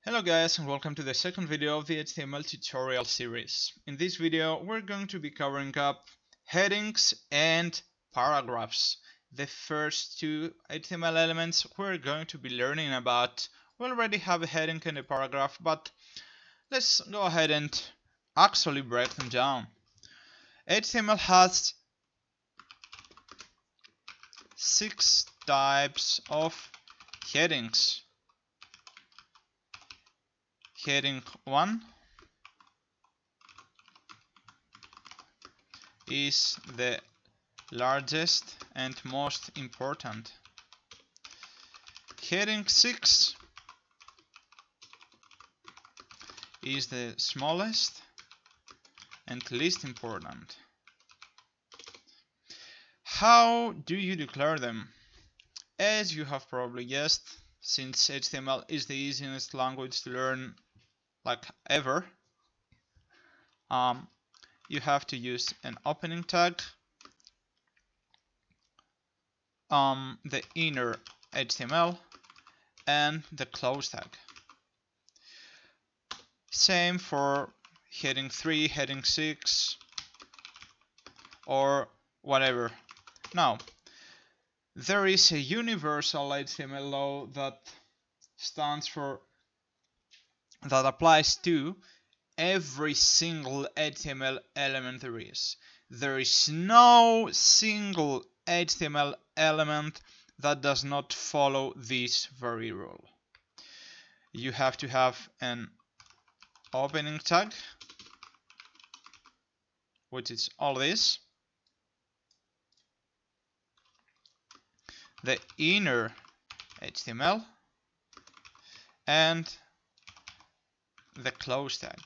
Hello guys, and welcome to the second video of the HTML tutorial series. In this video we're going to be covering up headings and paragraphs. The first two HTML elements we're going to be learning about. We already have a heading and a paragraph, but let's go ahead and actually break them down. HTML has 6 types of headings. Heading 1 is the largest and most important. Heading 6 is the smallest and least important. How do you declare them? As you have probably guessed, since HTML is the easiest language to learn like ever, you have to use an opening tag, the inner HTML, and the close tag. Same for heading 3, heading 6, or whatever. Now, there is a universal HTML law that applies to every single HTML element there is. There is no single HTML element that does not follow this very rule. You have to have an opening tag, which is all this, the inner HTML, and the close tag.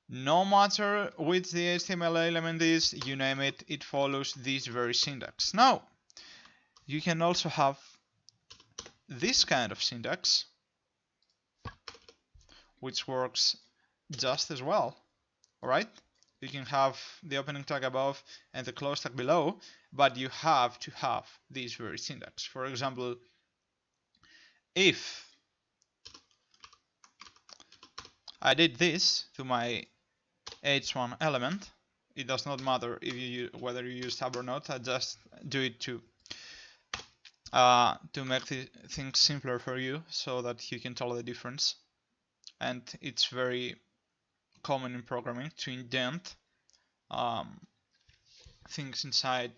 No matter which the HTML element is, you name it, it follows this very syntax. Now, you can also have this kind of syntax, which works just as well. Alright? You can have the opening tag above and the close tag below, but you have to have this very syntax. For example, if I did this to my h1 element, it does not matter if whether you use tab or not. I just do it to make things simpler for you, so that you can tell the difference. And it's very common in programming to indent things inside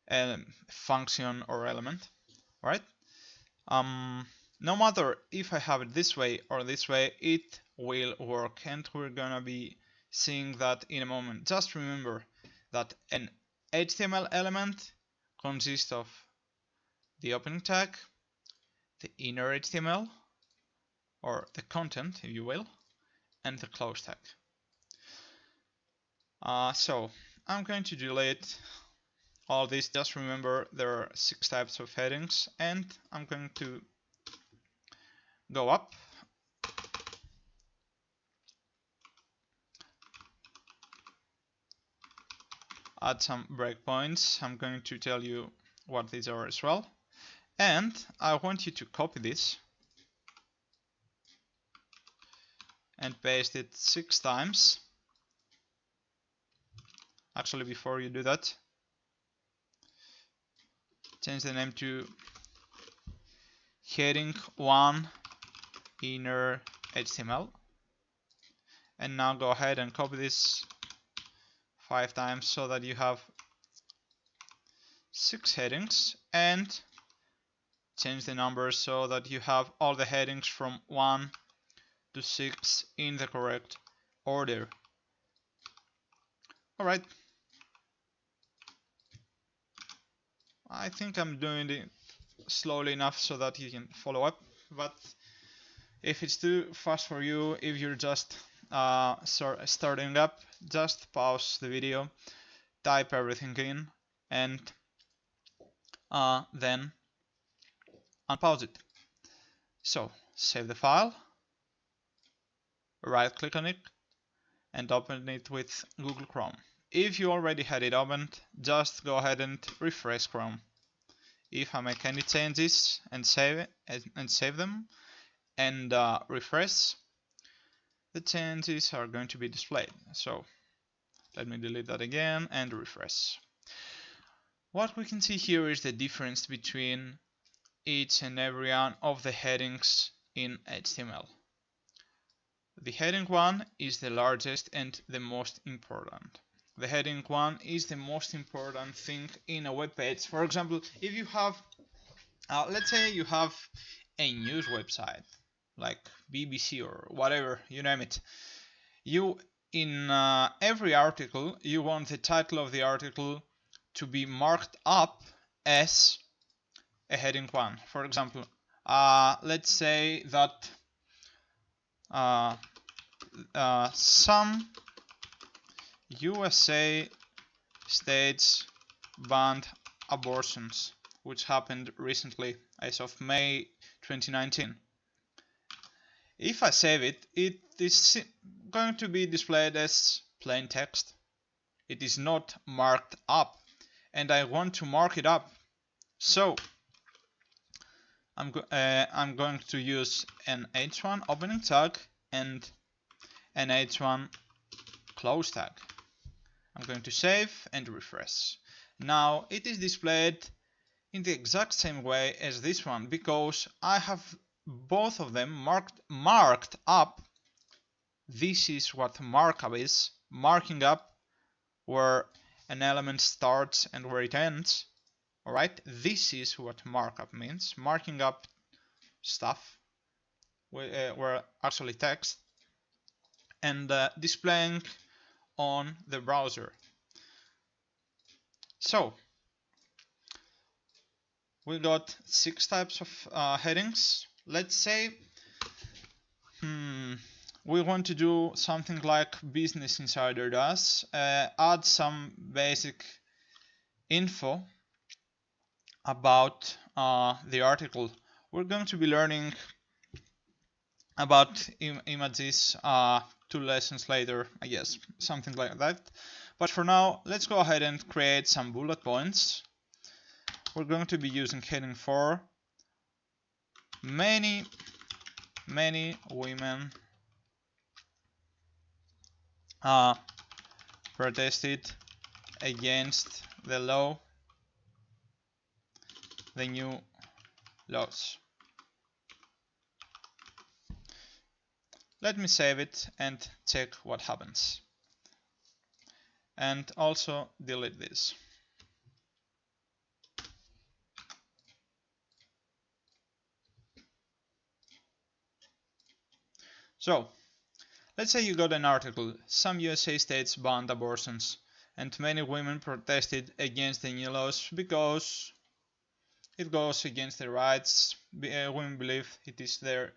a function or element. Right? No matter if I have it this way or this way, it will work, and we're gonna be seeing that in a moment. Just remember that an HTML element consists of the opening tag, the inner HTML, or the content, if you will, and the close tag. So I'm going to delete all this. Just remember there are 6 types of headings, and I'm going to go up, add some breakpoints. I'm going to tell you what these are as well, and I want you to copy this and paste it 6 times. Actually, before you do that, change the name to heading 1 inner HTML, and now go ahead and copy this 5 times so that you have 6 headings, and change the numbers so that you have all the headings from 1 to 6 in the correct order. Alright, I think I'm doing it slowly enough so that you can follow up, but if it's too fast for you, if you're just starting up, just pause the video, type everything in, and then unpause it. So save the file, right click on it, and open it with Google Chrome. If you already had it opened, just go ahead and refresh Chrome. if I make any changes and save them and refresh, the changes are going to be displayed. So let me delete that again and refresh. What we can see here is the difference between each and every one of the headings in HTML. The heading 1 is the largest and the most important. The heading 1 is the most important thing in a web page. For example, if you have, let's say you have a news website like BBC or whatever, you name it. You, in every article, you want the title of the article to be marked up as a heading 1. For example, let's say that some USA states banned abortions, which happened recently as of May 2019. If I save it, it is going to be displayed as plain text. It is not marked up, and I want to mark it up. So I'm going to use an h1 opening tag and an h1 close tag. I'm going to save and refresh. Now it is displayed in the exact same way as this one because I have both of them marked up. This is what markup is. Marking up where an element starts and where it ends. Alright, this is what markup means. Marking up stuff where actually text and displaying on the browser. So we got 6 types of headings. Let's say we want to do something like Business Insider does, add some basic info about the article. We're going to be learning about images 2 lessons later, I guess, something like that. But for now, let's go ahead and create some bullet points. We're going to be using heading 4. Many women protested against the new laws. Let me save it and check what happens. And also delete this. So, let's say you got an article, some USA states banned abortions, and many women protested against the new laws because it goes against their rights. Women believe it is their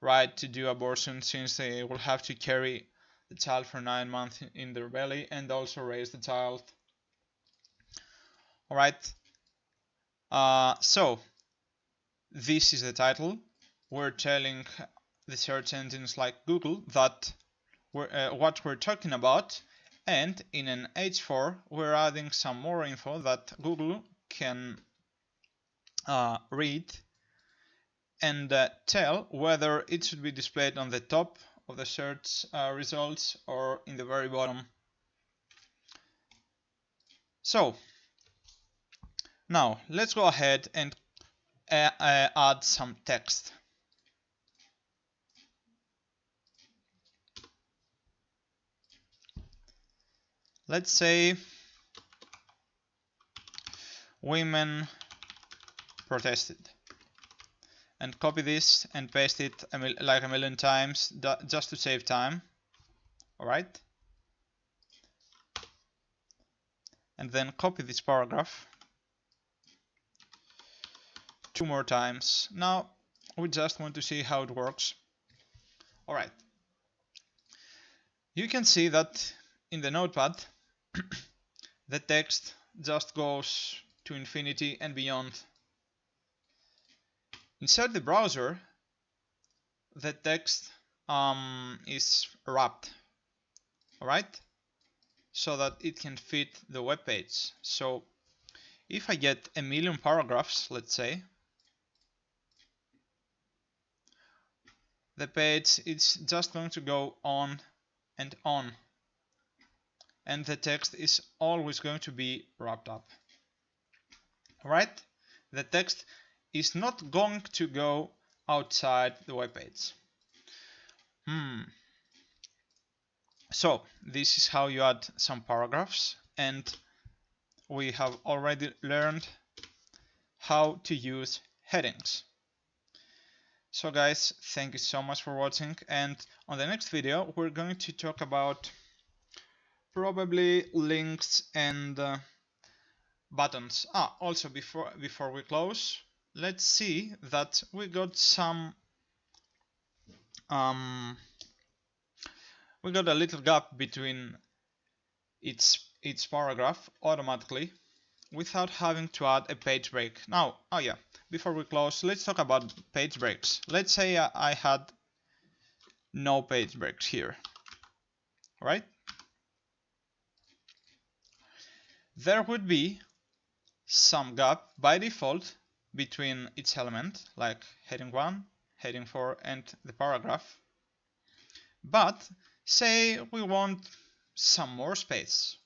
right to do abortion since they will have to carry the child for 9 months in their belly and also raise the child. Alright, so this is the title. We're telling the search engines like Google that what we're talking about, and in an H4 we're adding some more info that Google can read and tell whether it should be displayed on the top of the search results or in the very bottom. So now let's go ahead and add some text. Let's say women protested, and copy this and paste it like a million times just to save time. Alright, and then copy this paragraph 2 more times. Now we just want to see how it works. Alright, you can see that in the notepad the text just goes to infinity and beyond. Inside the browser, the text is wrapped, alright, so that it can fit the web page. So if I get a million paragraphs, let's say, the page is just going to go on and on, and the text is always going to be wrapped up. Right? The text is not going to go outside the web page. So this is how you add some paragraphs, and we have already learned how to use headings. So guys, thank you so much for watching, and on the next video we're going to talk about probably links and buttons. Also before we close, let's see that we got some we got a little gap between each paragraph automatically without having to add a page break. Now, before we close, let's talk about page breaks. Let's say I had no page breaks here, right? There would be some gap by default between each element, like heading 1, heading 4, and the paragraph. But say we want some more space,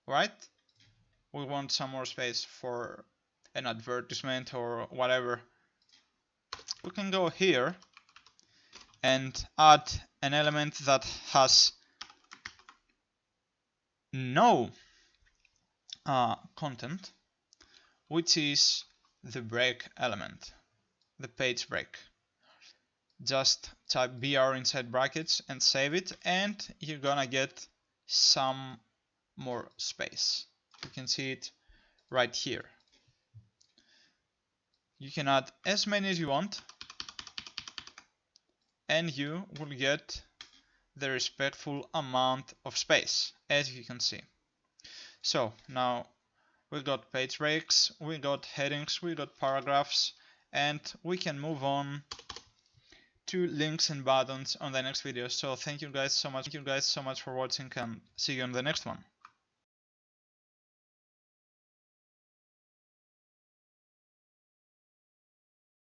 right? We want some more space for an advertisement or whatever. We can go here and add an element that has no content, which is the break element, the page break. Just type BR inside brackets and save it, and you're gonna get some more space. You can see it right here. You can add as many as you want, and you will get the respectful amount of space, as you can see. So now we got page breaks, we got headings, we got paragraphs, and we can move on to links and buttons on the next video. So thank you guys so much for watching, and see you on the next one.